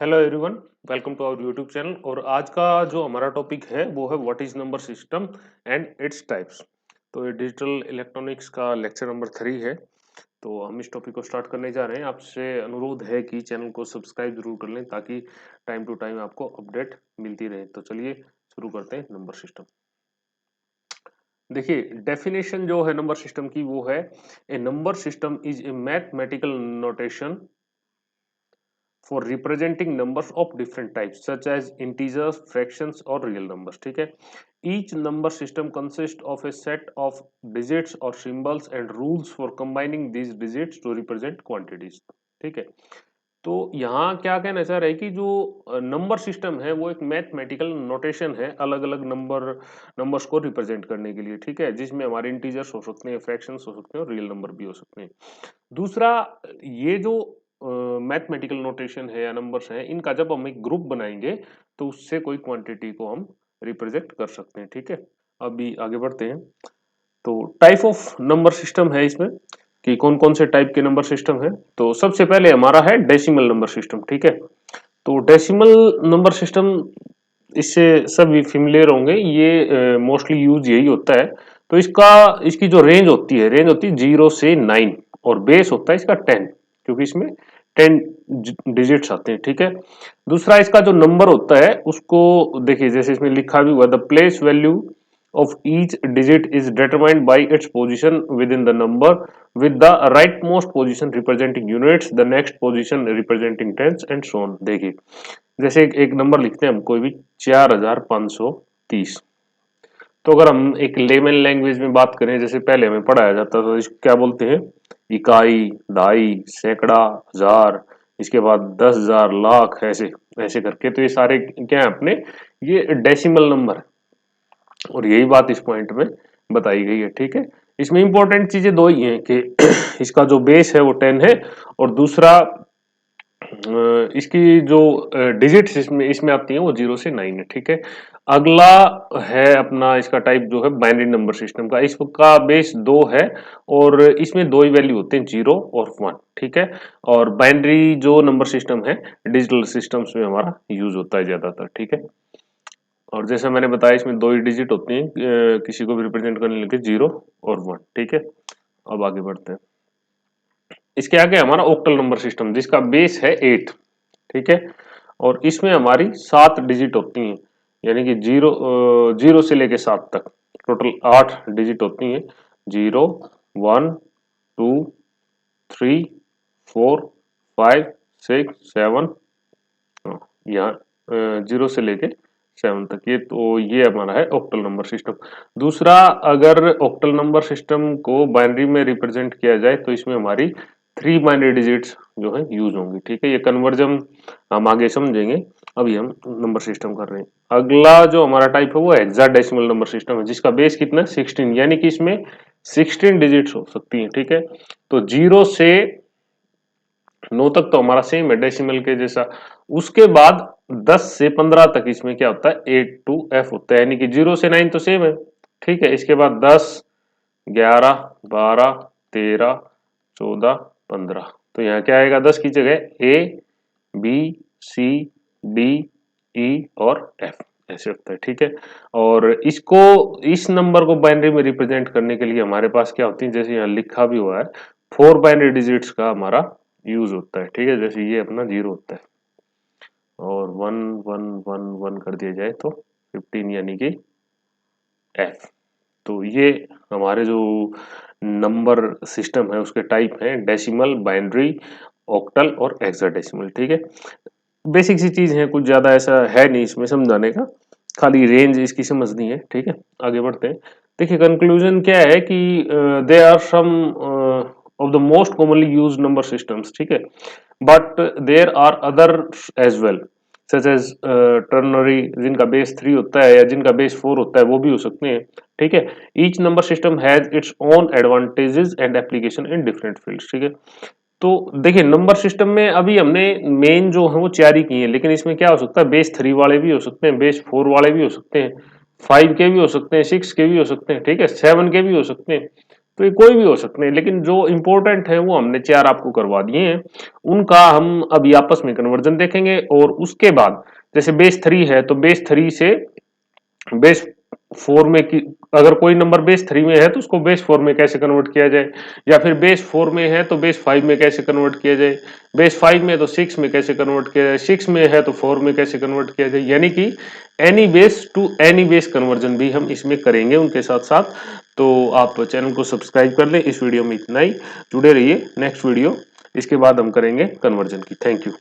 Hello everyone, welcome to our YouTube channel. और आज का जो हमारा टॉपिक है वो है what is number system and it's types. तो ये डिजिटल इलेक्ट्रॉनिक्स का लेक्चर नंबर 3 है। तो हम इस टॉपिक को स्टार्ट करने जा रहे हैं। आपसे अनुरोध है कि चैनल को सब्सक्राइब जरूर कर लें ताकि टाइम टू टाइम आपको अपडेट मिलती रहे। तो चलिए शुरू करते हैं नंबर सिस्टम। देखिए, डेफिनेशन जो है नंबर सिस्टम की वो है, a number system is a mathematical notation for representing numbers of different types such as integers, fractions or real numbers। ठीक है, each number system consists of a set of digits or symbols and rules for combining these digits to represent quantities। ठीक है, तो यहाँ क्या कहना चाह रहे हैं कि जो नंबर सिस्टम है वो एक मैथमेटिकल नोटेशन है अलग अलग नंबर्स को रिप्रेजेंट करने के लिए। ठीक है, जिसमें हमारे इंटीजर्स हो सकते हैं, फ्रैक्शंस हो सकते हैं और रियल नंबर भी हो सकते हैं। दूसरा, ये जो मैथमेटिकल नोटेशन है या नंबर्स हैं, इनका जब हम एक ग्रुप बनाएंगे तो उससे कोई क्वांटिटी को हम रिप्रेजेंट कर सकते हैं। ठीक है, अभी आगे बढ़ते हैं। तो टाइप ऑफ नंबर सिस्टम है इसमें कि कौन कौन से टाइप के नंबर सिस्टम है। तो सबसे पहले हमारा है डेसिमल नंबर सिस्टम। ठीक है, तो डेसिमल नंबर सिस्टम, इससे सभी फेमिलियर होंगे, ये मोस्टली यूज यही होता है। तो इसकी जो रेंज होती है 0 से 9 और बेस होता है इसका 10, क्योंकि इसमें 10 डिजिट्स आते हैं। ठीक है, दूसरा इसका जो नंबर होता है उसको देखिए, जैसे इसमें लिखा भी हुआ, the place value of each digit is determined by its position within the number, with the rightmost position representing units, the next position representing tens and so on। देखिए, जैसे एक नंबर लिखते हैं हम कोई भी 4530, तो अगर हम एक लेमन लैंग्वेज में बात करें, जैसे पहले हमें पढ़ाया जाता था, इसको क्या बोलते हैं, इकाई, दहाई, सैकड़ा, हजार, इसके बाद 10,000, लाख, ऐसे ऐसे करके। तो ये सारे क्या है अपने, ये डेसिमल नंबर है और यही बात इस पॉइंट में बताई गई है। ठीक है, इसमें इंपॉर्टेंट चीजें दो ही हैं कि इसका जो बेस है वो 10 है और दूसरा इसकी जो डिजिट्स इसमें इसमें आती हैं वो 0 से 9 है। ठीक है, अगला है अपना इसका टाइप जो है बाइनरी नंबर सिस्टम का। इसका बेस 2 है और इसमें दो ही वैल्यू होते हैं, 0 और 1। ठीक है, और बाइनरी जो नंबर सिस्टम है डिजिटल सिस्टम्स में हमारा यूज होता है ज्यादातर। ठीक है, और जैसे मैंने बताया इसमें दो ही डिजिट होती हैं किसी को भी रिप्रेजेंट करने के, 0 और 1। ठीक है, अब आगे बढ़ते हैं। इसके आगे हमारा ऑक्टल नंबर सिस्टम जिसका बेस है 8। ठीक है, और इसमें हमारी 7 डिजिट होती हैं, यानी कि 0 से लेके 7 तक टोटल 8 डिजिट होती हैं। 0, 1, 2, 3, 4, 5, 6, 7, यहाँ 0 से लेके 7 तक। ये तो ये हमारा है ऑक्टल नंबर सिस्टम। दूसरा, अगर ऑक्टल नंबर सिस्टम को बाइनरी में रिप्रेजेंट किया जाए तो इसमें हमारी 3 बाइनरी डिजिट्स जो है यूज होंगी। ठीक है, ये कन्वर्जन हम आगे समझेंगे, अभी हम नंबर सिस्टम कर रहे हैं। अगला जो हमारा टाइप है वो हेक्साडेसिमल नंबर सिस्टम है, जिसका बेस कितना है 16, यानी कि इसमें 16 डिजिट्स हो सकती हैं। ठीक है, तो 0 से 9 तक तो हमारा सेम है डेसिमल के जैसा। उसके बाद 10 से 15 तक इसमें क्या होता है, ए टू एफ होता है, यानी कि 0 से 9 तो सेम है। ठीक है, इसके बाद 10, 11, 12, 13, 14, 15, तो यहाँ क्या आएगा 10 की जगह ए, बी, सी, डी, ई और एफ, ऐसे होता है। ठीक है, और इसको, इस नंबर को बाइनरी में रिप्रेजेंट करने के लिए हमारे पास क्या होती है, जैसे यहाँ लिखा भी हुआ है, 4 बाइनरी डिजिट्स का हमारा यूज होता है। ठीक है, जैसे ये अपना 0 होता है और 1 1 1 1 कर दिया जाए तो 15, यानी कि एफ। तो ये हमारे जो नंबर सिस्टम है उसके टाइप हैं डेसिमल, बाइनरी, ऑक्टल और हेक्साडेसिमल। ठीक है, बेसिक सी चीज है, कुछ ज्यादा ऐसा है नहीं इसमें समझाने का, खाली रेंज इसकी समझनी है। ठीक है, आगे बढ़ते हैं। देखिए, कंक्लूजन क्या है कि they are some of the most commonly used number systems. ठीक है, but there are other as well, such as ternary, जिनका बेस 3 होता है या जिनका बेस 4 होता है, वो भी हो सकते हैं। ठीक है, each number system has its own advantages and application in different fields. ठीक है, तो देखिए नंबर सिस्टम में अभी हमने मेन जो है वो 4 ही किए हैं, लेकिन इसमें क्या हो सकता है, बेस 3 वाले भी हो सकते हैं, बेस 4 वाले भी हो सकते हैं, 5 के भी हो सकते हैं, 6 के भी हो सकते हैं, ठीक है, 7 के भी हो सकते हैं। तो ये कोई भी हो सकते हैं, लेकिन जो इंपॉर्टेंट है वो हमने 4 आपको करवा दिए हैं। उनका हम अभी आपस में कन्वर्जन देखेंगे, और उसके बाद जैसे बेस 3 है तो बेस 3 से बेस 4 में की, अगर कोई नंबर बेस 3 में है तो उसको बेस 4 में कैसे कन्वर्ट किया जाए, या फिर बेस 4 में है तो बेस 5 में कैसे कन्वर्ट किया जाए, बेस 5 में तो 6 में कैसे कन्वर्ट किया जाए, 6 में है तो 4 में कैसे कन्वर्ट किया जाए, यानी कि any base to any base conversion भी हम इसमें करेंगे उनके साथ साथ। तो आप चैनल को सब्सक्राइब कर लें। इस वीडियो में इतना ही, जुड़े रहिए। नेक्स्ट वीडियो इसके बाद हम करेंगे कन्वर्जन की। Thank you.